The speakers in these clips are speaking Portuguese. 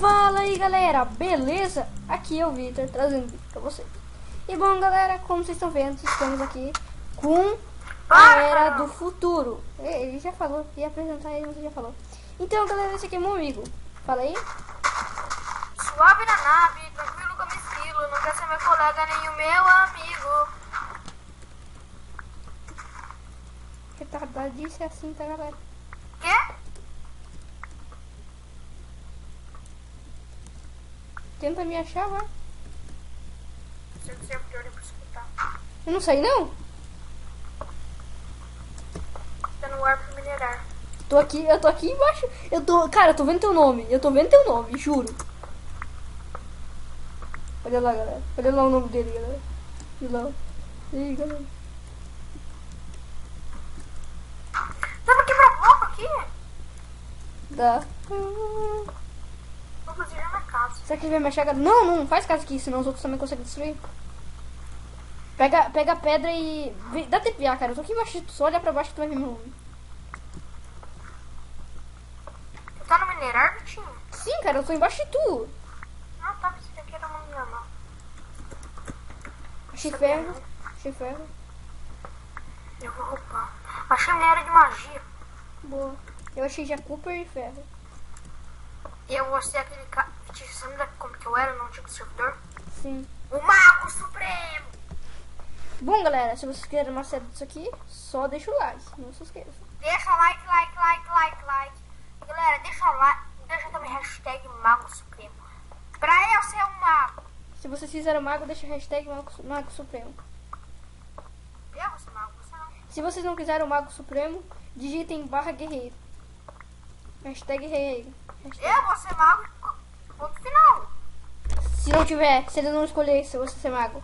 Fala aí galera, beleza? Aqui é o Victor trazendo vídeo pra vocês. E bom galera, como vocês estão vendo, estamos aqui com a Era do Futuro. Ele já falou, ia apresentar ele, mas ele já falou. Então galera, esse aqui é meu amigo. Fala aí. Suave na nave, tranquilo como esquilo, não quer ser meu colega nem o meu amigo. Retardadice é assim, tá galera? Quê? Tenta me achar, vai. Seu servidor é pra escutar. Eu não sei não. Tá no ar pra minerar. Eu tô aqui embaixo. Cara, eu tô vendo teu nome. Juro. Olha lá, galera. Olha lá o nome dele, galera. Olha lá. Ih, galera. Dá pra quebrar bloco aqui? Dá. Vou fazer já na casa. Será que ele vai me achar? Não faz caso aqui, senão os outros também conseguem destruir. Pega a pedra e... Dá TPA, cara. Eu tô aqui embaixo. Só olhar pra baixo que tu vai ver meu nome. Tu tá no minerar, Vitinho? Sim, cara. Eu tô embaixo de tu. Ah, tá. Pensei que era uma normal. Achei ferro. Eu vou roubar. Achei minério de magia. Boa. Eu achei já Cooper e ferro. E eu vou ser aquele cara... Vitinho, você lembra como que eu era no antigo servidor? Sim. O Mago Supremo! Bom, galera. Se vocês querem uma série disso aqui, só deixa o like. Não se esqueça. Deixa like. E, galera, deixa like. Deixa também hashtag Mago Supremo. Pra eu ser um mago. Se vocês fizeram mago, deixa a hashtag Mago Supremo. Eu vou ser mago, você não. Se vocês não quiserem o Mago Supremo, digitem /guerreiro. Hashtag guerreiro. Eu vou ser mago. Ponto final. Se eles não escolherem se você ser mago.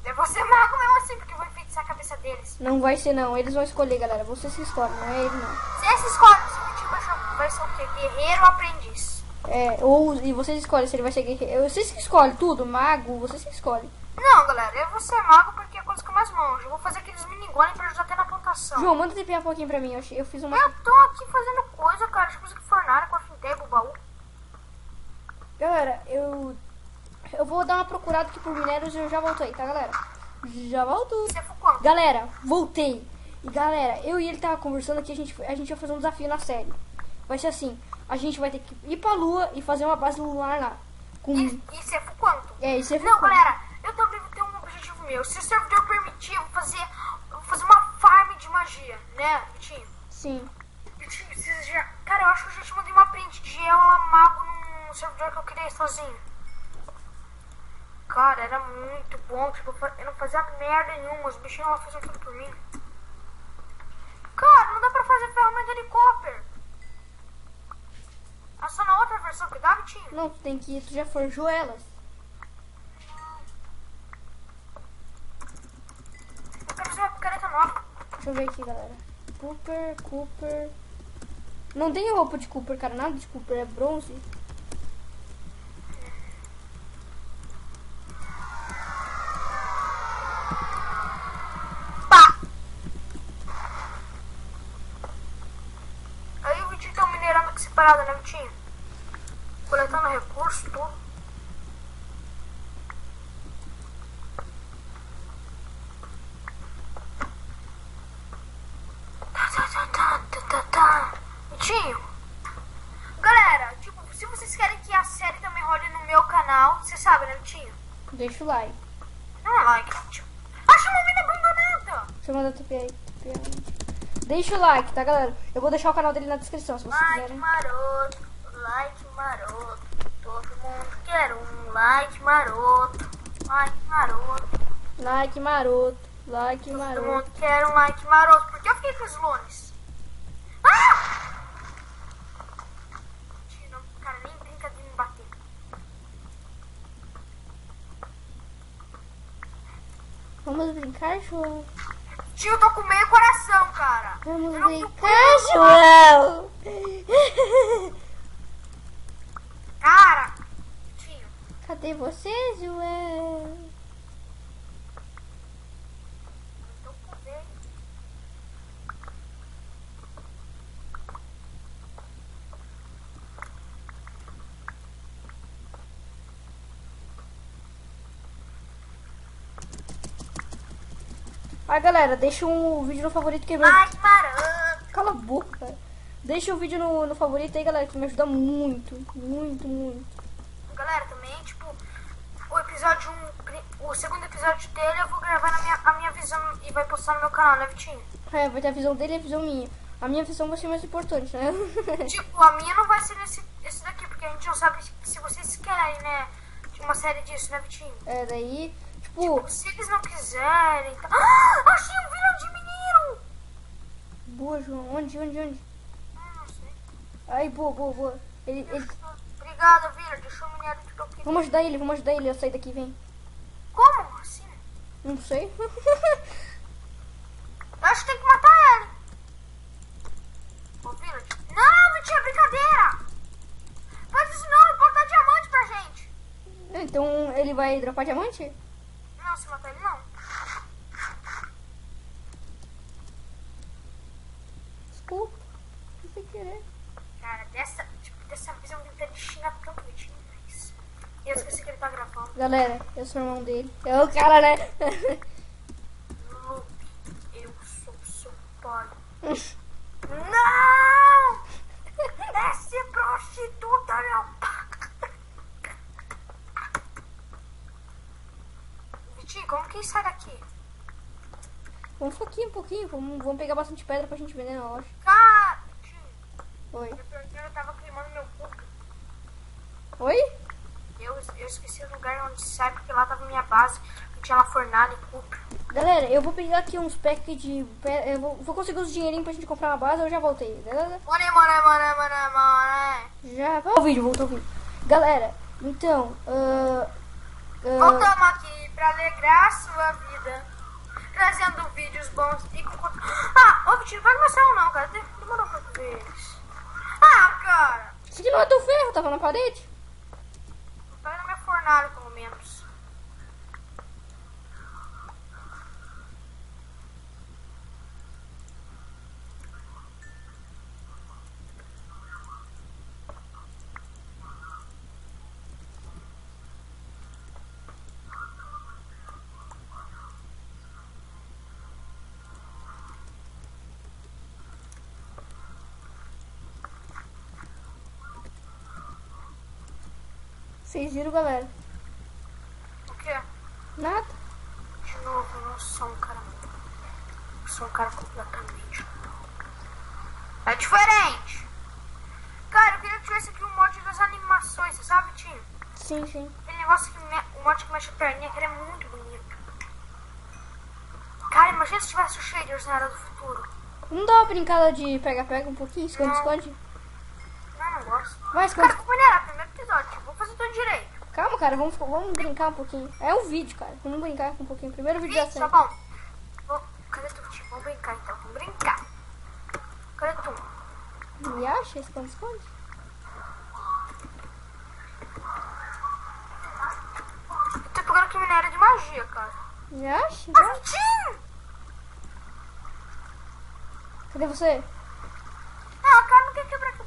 Eu vou ser mago mesmo assim, porque eu vou enfeitiçar a cabeça deles. Não vai ser não, eles vão escolher, galera. Você se escolhe, não é ele não. Se esse escolhe, esse tipo vai ser o quê? Guerreiro ou aprendiz? E vocês escolhem se ele vai ser guerreiro. Vocês que escolhem tudo, mago, vocês que escolhem. Não, galera, eu vou ser mago porque é a coisa que eu mais manjo. Eu vou fazer aqueles minigones pra ajudar até na plantação. João, manda TP um pouquinho pra mim, eu fiz uma... Eu tô aqui fazendo coisa, cara. Deixa eu fazer fornalha com a fintego, o baú. Galera, eu vou dar uma procurada aqui por minérios e eu já volto aí, tá, galera? Já volto. Você foi quanto? Galera, voltei. E galera, eu e ele tava conversando aqui, a gente vai fazer um desafio na série. Vai ser assim, a gente vai ter que ir pra lua e fazer uma base lunar lá. E você foi quanto? Isso é Não, galera, eu também vou ter um objetivo meu. Se o servidor permitir, eu vou fazer uma farm de magia, né, Vitinho? Sim. Vitinho, cara, eu acho que eu já te mandei uma print de ela mago num servidor que eu criei sozinho. Cara, era muito bom, tipo, eu não fazia merda nenhuma, os bichinhos lá faziam tudo por mim. Cara, não dá pra fazer ferramenta de helicóptero. É só na outra versão que dá, Vitinho? Não, tu já forjou elas. Eu quero fazer uma picareta nova. Deixa eu ver aqui, galera. Cooper. Não tem roupa de Cooper, cara. Nada de Cooper, é bronze. Pá! Aí o Vitinho tá minerando aqui separado, né, Vitinho? Coletando recursos, tudo. Vitinho, galera, tipo, se vocês querem que a série também role no meu canal, você sabe, né, Vitinho? Deixa o like. Não é like, Vitinho. Acha uma mina abandonada. Deixa eu mandar TP aí. Deixa o like, tá, galera? Eu vou deixar o canal dele na descrição, se vocês Like quiserem. maroto. Todo mundo quer um like maroto. Like maroto. Like maroto. Todo mundo quer um like maroto. Por que eu fiquei com os lones? Ah! Não, cara, nem brinca de me bater. Vamos brincar, João? Tio, eu tô com meio coração, cara. Vamos Eu não brincar, João? Cara, tio. Cadê você, João? Eu tô com medo. Ah, galera, deixa um vídeo no favorito que Ai, caramba. Cala a boca, cara. Deixa o vídeo no favorito aí, galera, que me ajuda muito, muito, muito. Galera, também, tipo, o episódio 1, o segundo episódio dele eu vou gravar a minha visão e vai postar no meu canal, né, Vitinho? É, vai ter a visão dele e a visão minha. A minha visão vai ser mais importante, né? Tipo, a minha não vai ser esse daqui, porque a gente não sabe se vocês querem, né? De uma série disso, né, Vitinho? É, daí, tipo... Se eles não quiserem... Então... Ah, achei um vilão de menino! Boa, João. Onde? Não sei. Ai, boa. Ele... Obrigada, Vila. Deixa o minério de aqui. Vamos ajudar ele a sair daqui, vem. Como assim? Não sei. Eu acho que tem que matar ele. Ô, Vila. Não, Vitinho, é brincadeira. Faz isso não, ele pode dar diamante pra gente. Então, ele vai dropar diamante? Não, se matar ele não. Desculpa. Sem querer. Cara, dessa vez eu vou tentar de xingar tanto o Vitinho, mas... Eu esqueci que ele tá gravando. Galera, eu sou o irmão dele. É o cara, né? Luke, eu sou seu pai. Não! Essa é prostituta, meu. Vitinho, como que sai daqui? Vamos um pouquinho. Vamos pegar bastante pedra pra gente vender na loja. Cara, Vitinho, Oi. eu tava queimando meu corpo. Oi? Eu esqueci o lugar onde sai, porque lá tava minha base. E tinha lá fornalha e cupra. Galera, eu vou pegar aqui uns packs de... Eu vou conseguir uns dinheirinhos pra gente comprar uma base, eu já voltei, beleza? More. Já... Voltou o vídeo. Galera, então... Voltamos aqui pra alegrar a sua vida. Trazendo vídeos bons e com... Ah, ô Vitinho, vai mostrar ou não, cara? Demorou pra vez. Ah, cara. Isso aqui não é teu ferro, tava na parede. Vai na minha fornalha, pelo menos. Vocês viram, galera? O quê? Nada. De novo, eu não sou um cara... Eu sou um cara completamente... É diferente! Cara, eu queria que tivesse aqui um mod das animações, você sabe, Tim? Sim. Aquele negócio que... O mod que mexe a perninha, que ele é muito bonito. Cara, imagina se tivesse o Shaders na Era do Futuro. Não dá uma brincada de pega-pega um pouquinho? Esconde? Não gosto. Vai, esconde. Cara, vou minerar, primeiro episódio. Vou fazer tudo direito. Calma, cara, vamos brincar um pouquinho. É um vídeo, cara. Vamos brincar um pouquinho. Primeiro vídeo da Tá série. bom. Cadê tu, Tim? Vamos brincar, então. Vamos brincar. Cadê tu? Me acha? Esconde. Eu tô pegando aqui minério de magia, cara. Me acha? Ah, Tim! Cadê você? Ah, cara, não quer quebrar aqui, pô.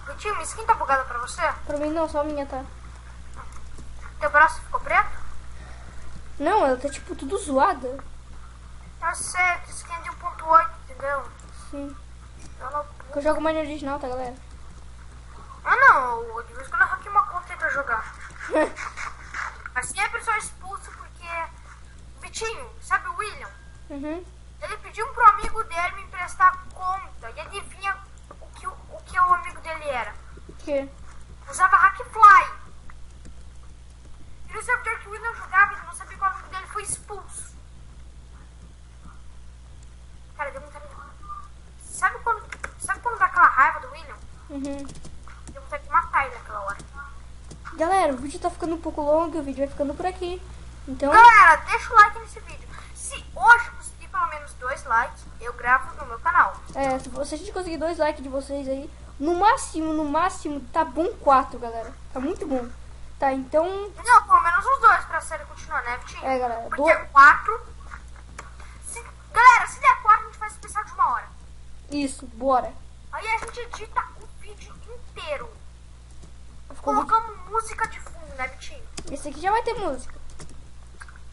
Vitinho, minha skin tá bugada pra você? Pra mim não, só a minha tá. Teu braço ficou preto? Não, ela tá tipo tudo zoada. Eu sei, que skin é de 1.8, entendeu? Sim. Ela... Eu jogo mais no original, tá, galera? Ah, não. De vez em quando eu hackei uma conta aí pra jogar. Mas sempre sou expulso porque... Vitinho, sabe o William? Uhum. Ele pediu pro amigo dele me emprestar a conta. E adivinha o que o amigo dele era? O quê? Usava Hackfly. E no servidor que o William jogava, ele não sabia que o amigo dele foi expulso. Cara, deu muita... Sabe quando dá aquela raiva do William? Uhum. Deu vontade de matar ele naquela hora. Galera, o vídeo tá ficando um pouco longo e o vídeo vai ficando por aqui. Então... Galera, deixa o like nesse vídeo. Se hoje conseguir pelo menos 2 likes, eu gravo no meu canal. É, se a gente conseguir 2 likes de vocês aí, no máximo, tá bom 4, galera. Tá muito bom. Tá, então... Não, pelo menos uns 2 pra série continuar, né, Vitinho? É, galera. Porque é 4. Galera, se der 4, a gente faz especial de 1 hora. Isso, bora. Aí a gente edita o vídeo inteiro. Ficou Colocamos música de fundo, né, Vitinho? Esse aqui já vai ter música.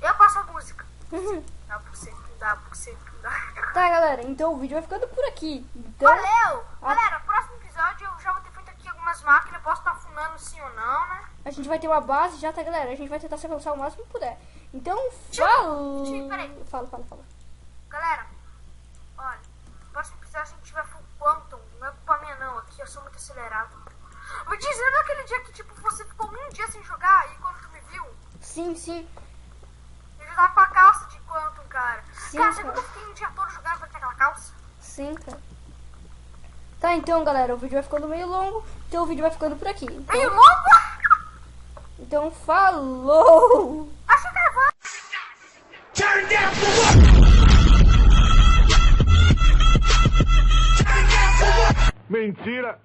Eu passo a música. Dá pra você, dá pra você, dá. Tá, galera, então o vídeo vai ficando por aqui. Então, Valeu! Galera, próximo episódio eu já vou ter feito aqui algumas máquinas. Posso estar funando sim ou não, né? a gente vai ter uma base já, tá, galera? A gente vai tentar se avançar o máximo que puder. Então, peraí. fala. Galera, olha, no próximo episódio a gente vai full quantum. Não é culpa minha não, aqui eu sou muito acelerado. Me diz, lembra aquele dia que tipo, você ficou um dia sem jogar e quando tu me viu? Sim. Eu já tava com a calça de quantum, cara. Sim, Cara, sabe cara. que eu fiquei um dia todo jogando pra ter aquela calça? Sim, cara. Tá, então, galera, o vídeo vai ficando meio longo. Então o vídeo vai ficando por aqui. Meio longo? Então, falou! Acho que vai. Turn down for what? Mentira!